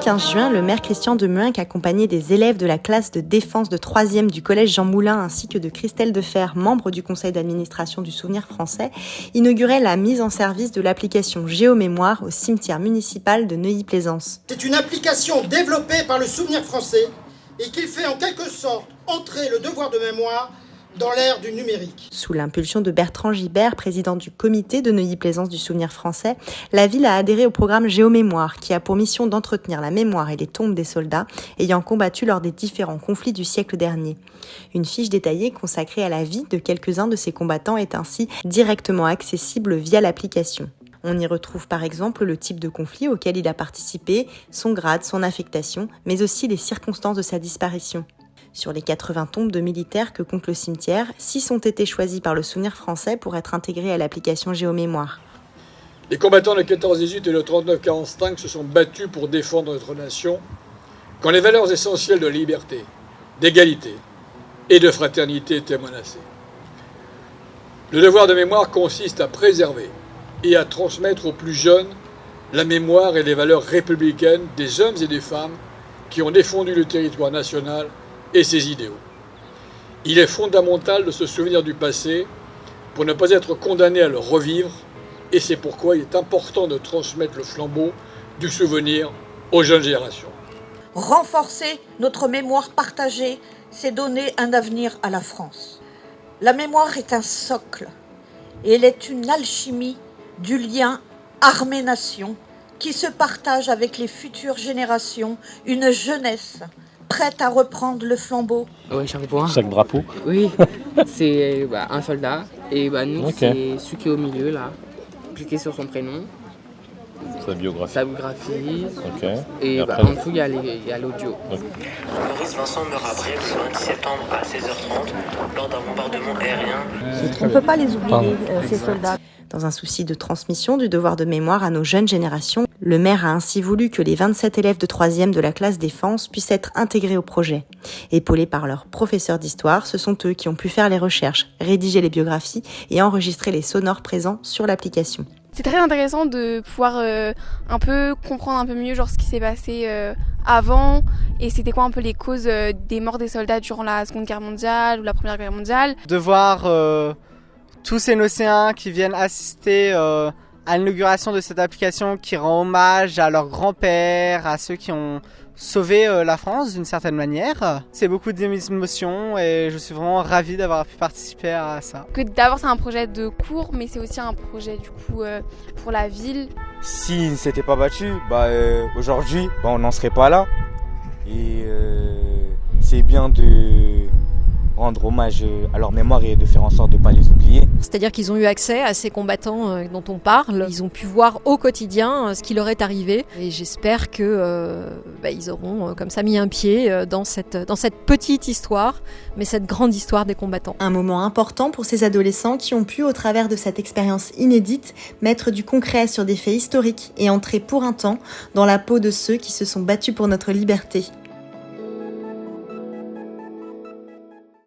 15 juin, le maire Christian Demuynck, accompagné des élèves de la classe de défense de 3e du collège Jean Moulin ainsi que de Christelle Defer, membre du conseil d'administration du Souvenir français, inaugurait la mise en service de l'application Géomémoire au cimetière municipal de Neuilly-Plaisance. C'est une application développée par le Souvenir français et qui fait en quelque sorte entrer le devoir de mémoire dans l'ère du numérique. Sous l'impulsion de Bertrand Gibert, président du comité de Neuilly-Plaisance du Souvenir français, la ville a adhéré au programme Géomémoire, qui a pour mission d'entretenir la mémoire et les tombes des soldats ayant combattu lors des différents conflits du siècle dernier. Une fiche détaillée consacrée à la vie de quelques-uns de ces combattants est ainsi directement accessible via l'application. On y retrouve par exemple le type de conflit auquel il a participé, son grade, son affectation, mais aussi les circonstances de sa disparition. Sur les 80 tombes de militaires que compte le cimetière, 6 ont été choisis par le Souvenir français pour être intégrés à l'application Géomémoire. Les combattants de 14-18 et de 39-45 se sont battus pour défendre notre nation quand les valeurs essentielles de liberté, d'égalité et de fraternité étaient menacées. Le devoir de mémoire consiste à préserver et à transmettre aux plus jeunes la mémoire et les valeurs républicaines des hommes et des femmes qui ont défendu le territoire national et ses idéaux. Il est fondamental de se souvenir du passé pour ne pas être condamné à le revivre, et c'est pourquoi il est important de transmettre le flambeau du souvenir aux jeunes générations. Renforcer notre mémoire partagée, c'est donner un avenir à la France. La mémoire est un socle, et elle est une alchimie du lien armée-nation qui se partage avec les futures générations, une jeunesse prête à reprendre le flambeau. Oui, chaque point. Chaque drapeau. Oui, c'est un soldat. Et nous, c'est celui qui est au milieu, là. Cliquez sur son prénom. Sa biographie. Sa biographie. Okay. Et après, en dessous, il y a l'audio. Okay. Maurice Vincent meurt après le 20 septembre à 16h30 lors d'un bombardement aérien. On ne peut pas les oublier, ces soldats. Dans un souci de transmission du devoir de mémoire à nos jeunes générations, le maire a ainsi voulu que les 27 élèves de 3e de la classe défense puissent être intégrés au projet. Épaulés par leurs professeurs d'histoire, ce sont eux qui ont pu faire les recherches, rédiger les biographies et enregistrer les sonores présents sur l'application. C'est très intéressant de pouvoir un peu comprendre un peu mieux ce qui s'est passé avant et c'était quoi un peu les causes des morts des soldats durant la Seconde Guerre mondiale ou la Première Guerre mondiale. De voir tous ces Nocéens qui viennent assister à l'inauguration de cette application qui rend hommage à leurs grands-pères, à ceux qui ont sauvé la France d'une certaine manière. C'est beaucoup d'émotions et je suis vraiment ravi d'avoir pu participer à ça. Que d'abord c'est un projet de cours mais c'est aussi un projet du coup pour la ville. S'ils ne s'étaient pas battus, aujourd'hui on n'en serait pas là. Et c'est bien de rendre hommage à leur mémoire et de faire en sorte de ne pas les oublier. C'est-à-dire qu'ils ont eu accès à ces combattants dont on parle. Ils ont pu voir au quotidien ce qui leur est arrivé. Et j'espère qu'ils auront comme ça mis un pied dans cette petite histoire, mais cette grande histoire des combattants. Un moment important pour ces adolescents qui ont pu, au travers de cette expérience inédite, mettre du concret sur des faits historiques et entrer pour un temps dans la peau de ceux qui se sont battus pour notre liberté.